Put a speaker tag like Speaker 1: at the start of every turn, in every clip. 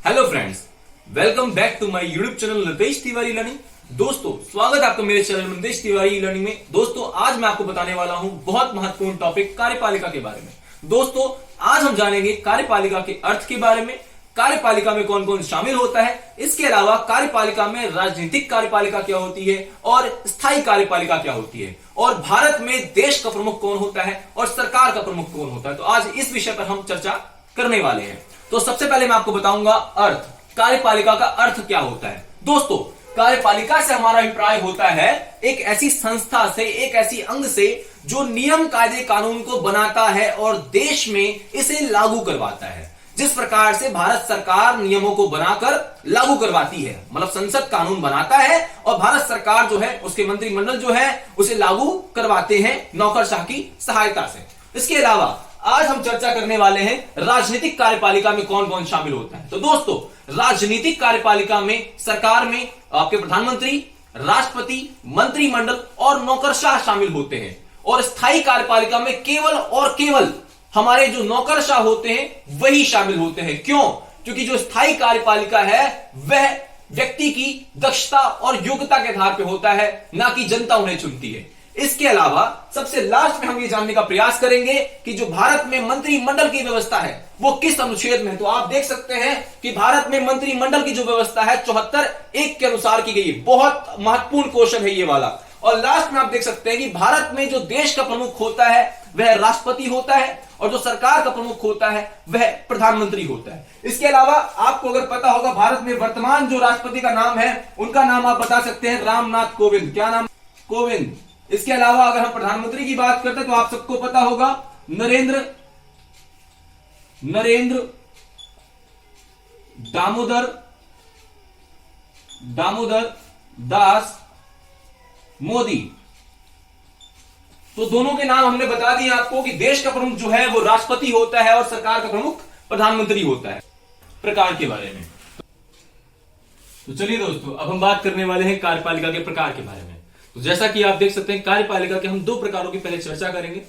Speaker 1: Hello friends, welcome back to my YouTube channel Nitesh Tiwari learning. दोस्तों, स्वागत है आपका मेरे चैनल नितेश तिवारी लर्निंग में। दोस्तों, आज मैं आपको बताने वाला हूं बहुत महत्वपूर्ण टॉपिक कार्यपालिका के बारे में। दोस्तों, आज हम जानेंगे कार्यपालिका के अर्थ के बारे में, कार्यपालिका में कौन कौन शामिल होता है, इसके अलावा कार्यपालिका में राजनीतिक कार्यपालिका क्या होती है और स्थायी कार्यपालिका क्या होती है, और भारत में देश का प्रमुख कौन होता है और सरकार का प्रमुख कौन होता है। तो आज इस विषय पर हम चर्चा करने वाले हैं। तो सबसे पहले मैं आपको बताऊंगा अर्थ, कार्यपालिका का अर्थ क्या होता है। दोस्तों, कार्यपालिका से हमारा अभिप्राय होता है एक ऐसी संस्था से, एक ऐसी अंग से जो नियम कायदे कानून को बनाता है और देश में इसे लागू करवाता है। जिस प्रकार से भारत सरकार नियमों को बनाकर लागू करवाती है, मतलब संसद कानून बनाता है और भारत सरकार जो है, उसके मंत्रिमंडल जो है, उसे लागू करवाते हैं नौकरशाह की सहायता से। इसके अलावा आज हम चर्चा करने वाले हैं राजनीतिक कार्यपालिका में कौन कौन शामिल होता है। तो दोस्तों, राजनीतिक कार्यपालिका में सरकार में आपके प्रधानमंत्री, राष्ट्रपति, मंत्रिमंडल और नौकरशाह शामिल होते हैं। और स्थायी कार्यपालिका में केवल और केवल हमारे जो नौकरशाह होते हैं वही शामिल होते हैं। क्यों? क्योंकि जो स्थायी कार्यपालिका है वह व्यक्ति की दक्षता और योग्यता के आधार पर होता है, ना कि जनता उन्हें चुनती है। इसके अलावा सबसे लास्ट में हम ये जानने का प्रयास करेंगे कि जो भारत में मंत्रिमंडल की व्यवस्था है वो किस अनुच्छेद में है। तो आप देख सकते हैं कि भारत में मंत्रिमंडल की जो व्यवस्था है 74(1) के अनुसार की गई है। बहुत महत्वपूर्ण क्वेश्चन है ये वाला। और लास्ट में आप देख सकते हैं कि भारत में जो देश का प्रमुख होता है वह राष्ट्रपति होता है और जो सरकार का प्रमुख होता है वह प्रधानमंत्री होता है। इसके अलावा आपको अगर पता होगा, भारत में वर्तमान जो राष्ट्रपति का नाम है उनका नाम आप बता सकते हैं, रामनाथ कोविंद। क्या नाम? कोविंद। इसके अलावा अगर हम प्रधानमंत्री की बात करते हैं तो आप सबको पता होगा, नरेंद्र दामोदर दास मोदी। तो दोनों के नाम हमने बता दिए आपको कि देश का प्रमुख जो है वो राष्ट्रपति होता है और सरकार का प्रमुख प्रधानमंत्री होता है। प्रकार के बारे में तो चलिए दोस्तों, अब हम बात करने वाले हैं कार्यपालिका के प्रकार के बारे में। तो जैसा कि आप देख सकते हैं, कार्यपालिका के हम दो प्रकारों की पहले चर्चा करेंगे।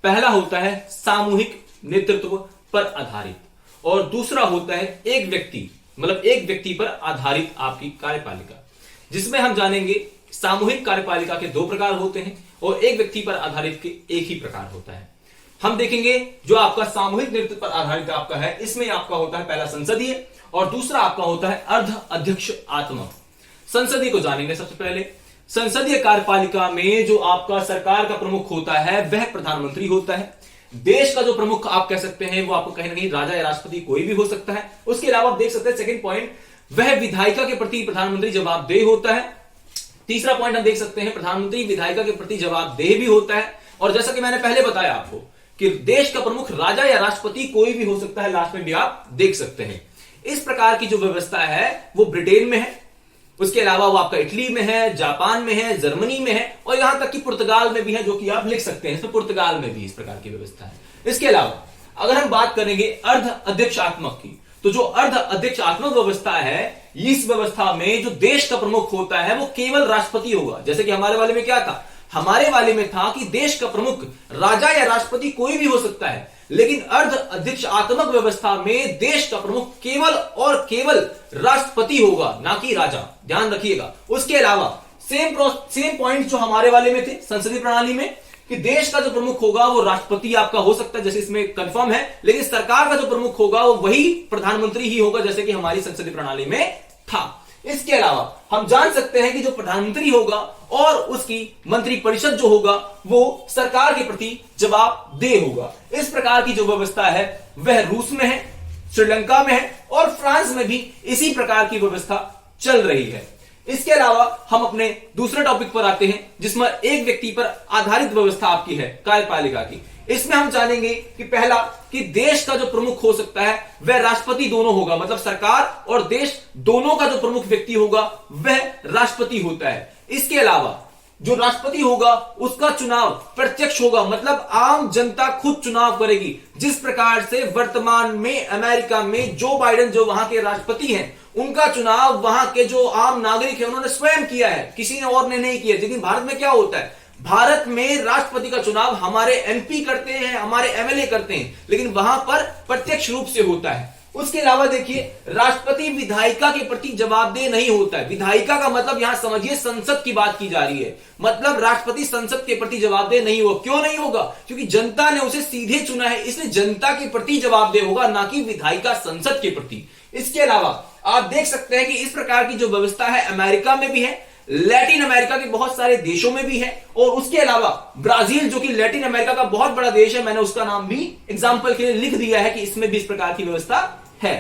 Speaker 1: पहला होता है सामूहिक नेतृत्व पर आधारित और दूसरा होता है एक व्यक्ति, मतलब एक व्यक्ति पर आधारित आपकी कार्यपालिका, जिसमें हम जानेंगे सामूहिक कार्यपालिका के दो प्रकार होते हैं और एक व्यक्ति पर आधारित के एक ही प्रकार होता है। हम देखेंगे जो आपका सामूहिक नेतृत्व पर आधारित आपका है, इसमें आपका होता है पहला संसदीय और दूसरा आपका होता है अर्ध अध्यक्षात्मक। संसदीय को जानेंगे सबसे पहले। संसदीय कार्यपालिका में जो आपका सरकार का प्रमुख होता है वह प्रधानमंत्री होता है। देश का जो प्रमुख आप कह सकते हैं वो आपको कहीं ना कहीं राजा या राष्ट्रपति कोई भी हो सकता है। उसके अलावा आप देख सकते हैं सेकंड पॉइंट, वह विधायिका के प्रति प्रधानमंत्री जवाबदेह होता है। तीसरा पॉइंट हम देख सकते हैं, प्रधानमंत्री विधायिका के प्रति जवाबदेह भी होता है। और जैसा कि मैंने पहले बताया आपको कि देश का प्रमुख राजा या राष्ट्रपति कोई भी हो सकता है, लास्ट में भी आप देख सकते हैं। इस प्रकार की जो व्यवस्था है वो ब्रिटेन में है, उसके अलावा वो आपका इटली में है, जापान में है, जर्मनी में है और यहां तक कि पुर्तगाल में भी है, जो कि आप लिख सकते हैं। इसमें पुर्तगाल में भी इस प्रकार की व्यवस्था है। इसके अलावा अगर हम बात करेंगे अर्ध अध्यक्षात्मक की, तो जो अर्ध अध्यक्षात्मक व्यवस्था है, इस व्यवस्था में जो देश का प्रमुख होता है वो केवल राष्ट्रपति होगा। जैसे कि हमारे वाले में क्या था, हमारे वाले में था कि देश का प्रमुख राजा या राष्ट्रपति कोई भी हो सकता है, लेकिन अर्ध अध्यक्षात्मक व्यवस्था में देश का प्रमुख केवल और केवल राष्ट्रपति होगा, ना कि राजा। ध्यान रखिएगा। उसके अलावा सेम पॉइंट जो हमारे वाले में थे संसदीय प्रणाली में, कि देश का जो प्रमुख होगा वो राष्ट्रपति आपका हो सकता है, जैसे इसमें कंफर्म है, लेकिन सरकार का जो प्रमुख होगा वो वही प्रधानमंत्री ही होगा, जैसे कि हमारी संसदीय प्रणाली में था। इसके अलावा हम जान सकते हैं कि जो प्रधानमंत्री होगा और उसकी मंत्रिपरिषद जो होगा वो सरकार के प्रति जवाबदेह होगा। इस प्रकार की जो व्यवस्था है वह रूस में है, श्रीलंका में है और फ्रांस में भी इसी प्रकार की व्यवस्था चल रही है। इसके अलावा हम अपने दूसरे टॉपिक पर आते हैं, जिसमें एक व्यक्ति पर आधारित व्यवस्था आपकी है कार्यपालिका की। इसमें हम जानेंगे कि पहला, कि देश का जो प्रमुख हो सकता है वह राष्ट्रपति दोनों होगा, मतलब सरकार और देश दोनों का जो प्रमुख व्यक्ति होगा वह राष्ट्रपति होता है। इसके अलावा जो राष्ट्रपति होगा उसका चुनाव प्रत्यक्ष होगा, मतलब आम जनता खुद चुनाव करेगी। जिस प्रकार से वर्तमान में अमेरिका में जो बाइडेन जो वहां के राष्ट्रपति हैं, उनका चुनाव वहां के जो आम नागरिक है उन्होंने स्वयं किया है, किसी ने और ने नहीं किया। लेकिन भारत में क्या होता है, भारत में राष्ट्रपति का चुनाव हमारे एमपी करते हैं, हमारे एमएलए करते हैं, लेकिन वहां पर प्रत्यक्ष रूप से होता है। उसके अलावा देखिए, राष्ट्रपति विधायिका के प्रति जवाबदेह नहीं होता है। विधायिका का मतलब यहां समझिए संसद की बात की जा रही है, मतलब राष्ट्रपति संसद के प्रति जवाबदेह नहीं होगा। क्यों नहीं होगा? क्योंकि जनता ने उसे सीधे चुना है, इसलिए जनता के प्रति जवाबदेह होगा, ना कि विधायिका संसद के प्रति। इसके अलावा आप देख सकते हैं कि इस प्रकार की जो व्यवस्था है अमेरिका में भी है, लैटिन अमेरिका के बहुत सारे देशों में भी है, और उसके अलावा ब्राजील जो कि लैटिन अमेरिका का बहुत बड़ा देश है, मैंने उसका नाम भी एग्जांपल के लिए लिख दिया है कि इसमें भी इस प्रकार की व्यवस्था है।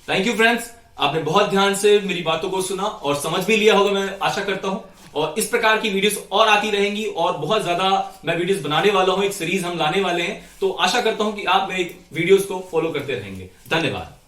Speaker 1: थैंक यू फ्रेंड्स, आपने बहुत ध्यान से मेरी बातों को सुना और समझ भी लिया होगा, मैं आशा करता हूं। और इस प्रकार की वीडियोस और आती रहेंगी और बहुत ज्यादा मैं वीडियोस बनाने वाला हूं, एक सीरीज हम लाने वाले हैं, तो आशा करता हूं कि आप मेरे वीडियोस को फॉलो करते रहेंगे। धन्यवाद।